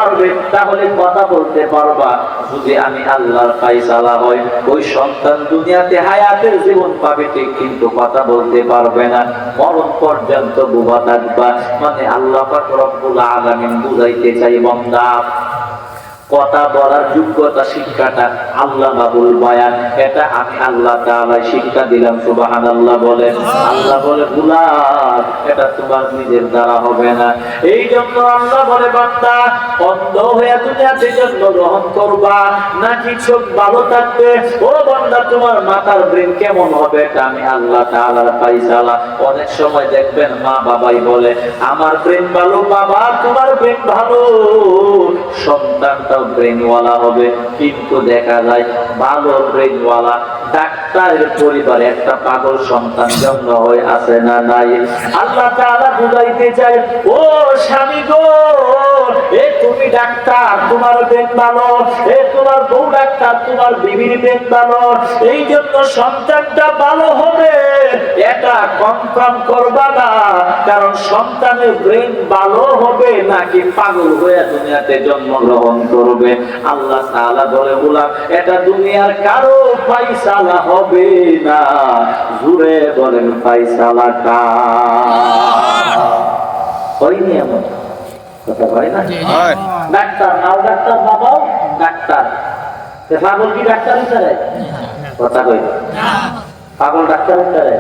পারবে, তাহলে কথা বলতে পারবা। যদি আমি আল্লাহর ফায়সালা হয়, ওই সন্তান দুনিয়াতে হায়াতের জীবন পাবে ঠিক, কিন্তু কথা বলতে পারবে না, মরণ পর্যন্ত বোবা থাকবা। মানে আল্লাহ পাক রব্বুল আলামিন বুঝাইতে চাই, বান্দা কথা বলার যোগ্যতা শিক্ষাটা আল্লাহ বাবুল বয়ান, এটা আমি আল্লাহ তাআলা শিক্ষা দিলাম। সুবহানাল্লাহ বলেন। আল্লাহ বলে বুলাদ, এটা তোমার নিজের দ্বারা হবে না। এই জন্য আল্লাহ বলে বান্দা অন্ধ হয়ে দুনিয়াতে জন্মগ্রহণ করবা নাকি চোখ ভালো থাকবে? ও বান্দা তোমার মাথার ব্রেন কেমন হবে, এটা আমি আল্লাহ তাআলার ফায়সালা। অনেক সময় দেখবেন মা বাবাই বলে আমার ব্রেন ভালো, বাবা তোমার ব্রেন ভালো, সন্তানটাও ব্রেনওয়ালা হবে। কিন্তু দেখা যায় ভালো ব্রেনওয়ালা ডাক্তারের পরিবারে একটা পাগল সন্তান জন্ম হয়ে আছে না নাই? আল্লাহ তাআলা বুঝাইতে চায়, ও স্বামী গো, এ তুমি ডাক্তার, তোমার ব্রেন ভালো, এ তোমার বউ ডাক্তার, তোমার বিবির ব্রেন ভালো, এই জন্য সন্তানটা ভালো হবে এটা কনফার্ম করবা না। কারণ সন্তানের ব্রেন ভালো হবে নাকি পাগল হয়ে দুনিয়াতে জন্মগ্রহণ করবে, আল্লাহ তাআলা বলে বলা এটা দুনিয়ার কারো ফায়সালা হবে না। জুড়ে বলেন ফায়সালা কার? হয়নি এমন কথা হয় না? ডাক্তার নাও ডাক্তার, বাবাও ডাক্তার, পাগল কি ডাক্তার হিসাবে কথা কই? পাগল ডাক্তার হিসাবে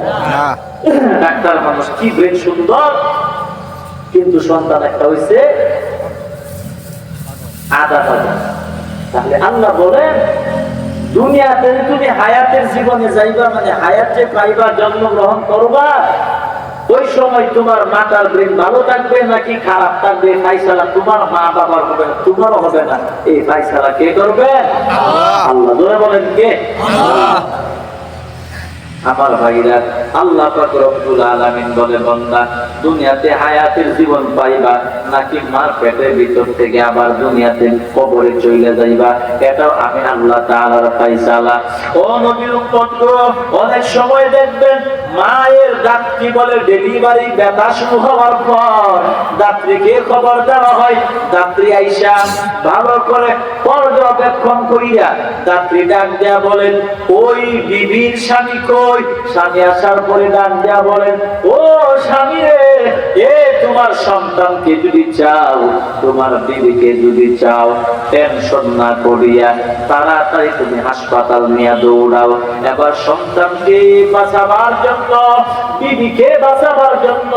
ডাক্তার মানুষ কি ব্রেন সুন্দর, কিন্তু সন্তান একটা হইছে আদা পাগল। তাহলে আল্লাহ বলেন দুনিয়াতে তুমি হায়াতের জীবনে যাইবা, মানে হায়াতে পাইবা, জন্মগ্রহণ করবা, ওই সময় তোমার মাতার ব্রেন ভালো থাকবে নাকি খারাপ থাকবে, ফায়সালা তোমার মা বাবার হবে, তোমারও হবে না। এই ফায়সালা কে করবে? আল্লাহ। জোরে বলেন কে? আমার ভাইরা, আল্লাহ পাক রব্বুল আলামিন বলে বান্দা দুনিয়াতে হায়াতের জীবন পাইবা নাকি মার পেটের ভিতর থেকে আবার দুনিয়াতে কবরে চলে যাইবা, এটাও আমি আল্লাহ তাআলার ফায়সালা। ও নবীর উম্মতগণ, অনেক সময় দেখবেন মায়ের দাত্রী বলে ডেলিভারি ব্যথা শুরু হওয়ার পর দাত্রীকে খবর দেওয়া হয়, দাত্রী আইসা ভালো করে পর্যবেক্ষণ করিয়া দাত্রী ডাক দেয়া বলেন, ওই বিবির স্বামী কই? স্বামী আসার পরে ডাক দেয়া বলেন, ও স্বামী রে, এ তোমার সন্তানকে যদি চাও, তোমার বিবিকে যদি চাও, টেনশন না করিয়া তাড়াতাড়ি তুমি হাসপাতাল নিয়ে দৌড়াও। এবার সন্তানকে বাঁচাবার জন্য, বিবিকে বাঁচাবার জন্য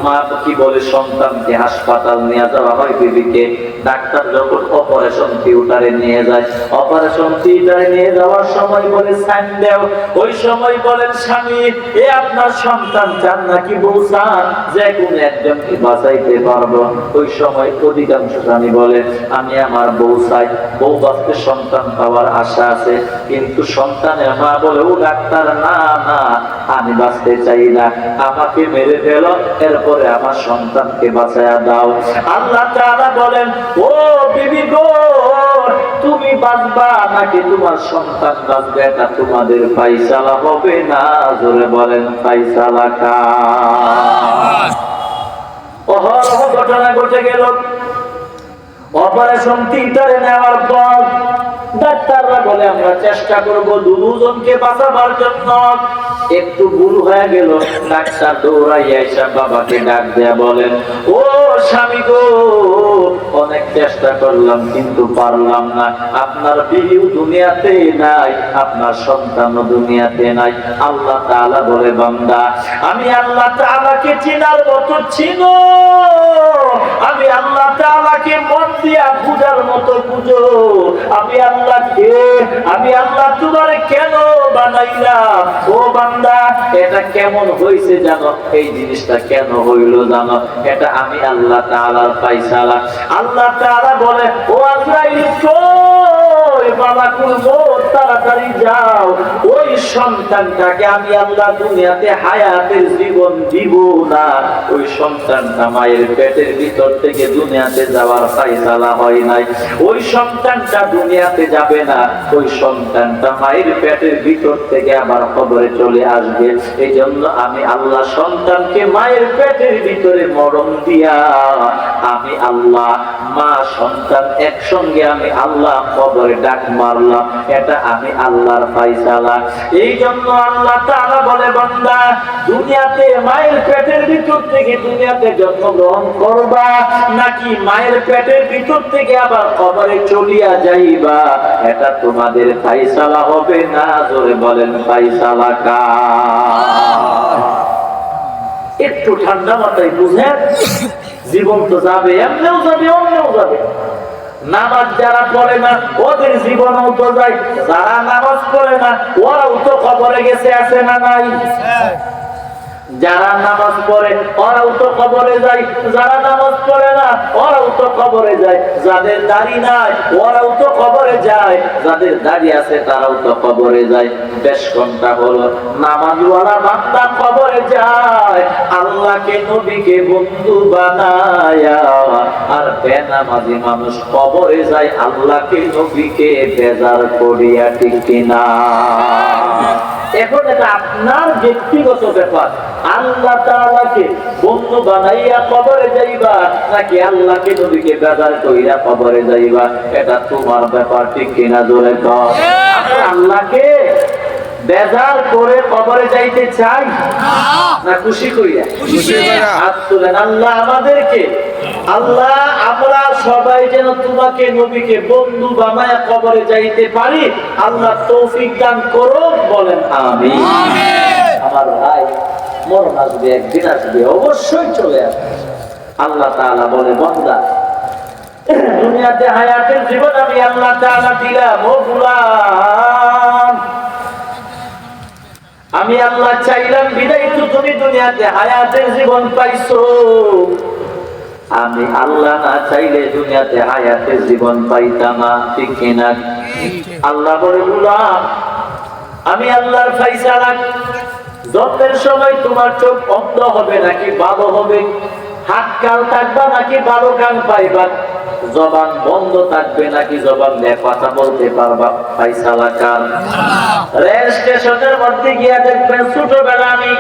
মা কি বলে, সন্তানকে হাসপাতাল নিয়ে যাওয়া হয় বিবিকে। ডাক্তার যখন অপারেশন থিয়েটারে নিয়ে যায়, অপারেশন থিয়েটারে নিয়ে যাওয়ার সময় বলে সাইন দেও, ওই সময় বলেন স্বামী এ আপনার সন্তান চান নাকি বউ চান, যে কোন একজনকে বাঁচাইতে পারবো? ওই সময় অধিকাংশ স্বামী বলে আমি আমার বউ চাই, বউ বাঁচতে সন্তান পাওয়ার আশা আছে। কিন্তু সন্তানের মা বলে, ও ডাক্তার না না, আমি বাঁচতে চাই না, আমাকে মেরে ফেলো, এরপরে আমার সন্তানকে বাঁচায়া দাও। আল্লাহ তাআলা বলেন, ও বিবি গো, তুমি বাঁচবা নাকি তোমার সন্তান বাঁচবে, এটা তোমাদের ফায়সালা হবে না। জোরে বলেন ফায়সালা কার? অহরহ ঘটনা ঘটে গেল। অপারেশন থিয়েটারে নেওয়ার পর ডাক্তাররা বলে আমরা চেষ্টা করব দুজনকে বাঁচাবার জন্য। একটু ভুল হয়ে গেল, ডাক্তার দৌড়াইয়া এসে বাবাকে ডাক দেয়া বলেন, ও স্বামী গো, অনেক চেষ্টা করলাম কিন্তু পারলাম না, আপনার বিবিও দুনিয়াতে নাই, আপনার সন্তানও দুনিয়াতে নাই। আল্লাহ তাআলা বলে বান্দা আমি আল্লাহ তাআলাকে চিনার মতো চিনো, আমি আল্লাহ তাআলাকে মন দিয়া বুঝার মতো বুঝো। আমি আল্লাহ কে, আমি আল্লাহ তোমারে কেন বানাইলাম? ও বান্দা এটা কেমন হইছে জানো? এই জিনিসটা কেন হইল জানো? এটা আমি আল্লাহ তাআলার ফায়সালা। আল্লাহ তাআলা বলে, ও আজরাইল কই, মালাকুল মউত তাড়াতাড়ি যাও, ওই সন্তানটাকে আমি আল্লাহ দুনিয়াতে হায়াতের জীবন দিব না। ওই সন্তানটা মায়ের পেটের ভিতর থেকে দুনিয়াতে যাওয়ার ফায়সালা হয় নাই, ওই সন্তানটা দুনিয়াতে যাবে না, ওই সন্তানটা মায়ের পেটের ভিতর থেকে আবার কবরে চলে আসবে। এই জন্য আমি আল্লাহ সন্তানকে মায়ের পেটের ভিতরে মরণ দিয়া আমি আল্লাহ মা সন্তান একসঙ্গে আমি আল্লাহ কবরে ডাক মারলাম। এটা আমি আল্লাহর ফায়সালা। এই জন্য আল্লাহ তাআলা বলে, বান্দা দুনিয়াতে মায়ের পেটের ভিতর থেকে দুনিয়াতে জন্মগ্রহণ করবা নাকি মায়ের পেটের ভিতর থেকে আবার কবরে চলিয়া যাইবা, এটা তোমাদের ফায়সালা হবে না। জোরে বলেন ফায়সালা কার? একটু ঠান্ডা মাথায় বুঝেন, জীবন তো যাবে, এমনিও যাবে, অন্যও যাবে। নামাজ যারা পড়ে না ওদের জীবনও তো যায়, যারা নামাজ পড়ে না ওরাও তো কবরে গেছে, আছে না নাই? যারা নামাজ পড়ে ওরাও তো কবরে যায়, যারা নামাজ পড়ে না ওরাও তো কবরে যায়। যাদের দাড়ি নাই ওরাও তো কবরে যায়, যাদের দাড়ি আছে তারাও তো কবরে যায়। বেশ কোনটা হলো, নামাজওয়ালা বান্দা কবরে যায় আল্লাহকে নবীকে বন্ধু বানায়া, আর বেনামাজি মানুষ কবরে যায় আল্লাহকে নবীকে বেজার করিয়া। ঠিক কিনা? এখন এটা আপনার ব্যক্তিগত ব্যাপার, আল্লাহ তাআলাকে বন্ধু বানাইয়া কবরে যাইবা নাকি আল্লাহকে নবীকে বেজার কইরা কবরে যাইবা, এটা তোমার ব্যাপার। ঠিক কিনা? জোরে কর। আমরা আল্লাহকে বেজার করে কবরে যাইতে চাই না খুশি কইরা? হাত তুলেন। আল্লাহ আমাদেরকে, আল্লাহ আমরা সবাই যেন তোমাকে নবীকে বন্ধু বানায়া কবরে যাইতে পারি, আল্লাহ তৌফিক দান করো। বলেন আমিন। আমার ভাই, মরণ আসবে, একদিন আসবে, অবশ্যই চলে আসবে। আল্লাহ তাআলা বলে, বান্দা দুনিয়াতে হায়াতের জীবন আমি আল্লাহ তাআলা দিলাম, ও গোলাম আমি আল্লাহ চাইলাম বিদায় তো তুমি দুনিয়াতে হায়াতের জীবন পাইছো। আমি আল্লাহ না চাইলে দুনিয়াতে হায়াতের জীবন পাইতাম না। ঠিক কিনা? আল্লাহ বলে, গোলাম আমি আল্লাহর ফায়সালা, জন্মের সময় তোমার চোখ অন্ধ হবে নাকি ভালো হবে, হাত কাল থাকবা নাকি ভালো কান পাইবা, জবান বন্ধ থাকবে নাকি জবান দিয়ে কথা বলতে পারবা, ফায়সালা কার? রেল স্টেশনের মধ্যে গিয়া দেখবেন ছোটবেলা আমি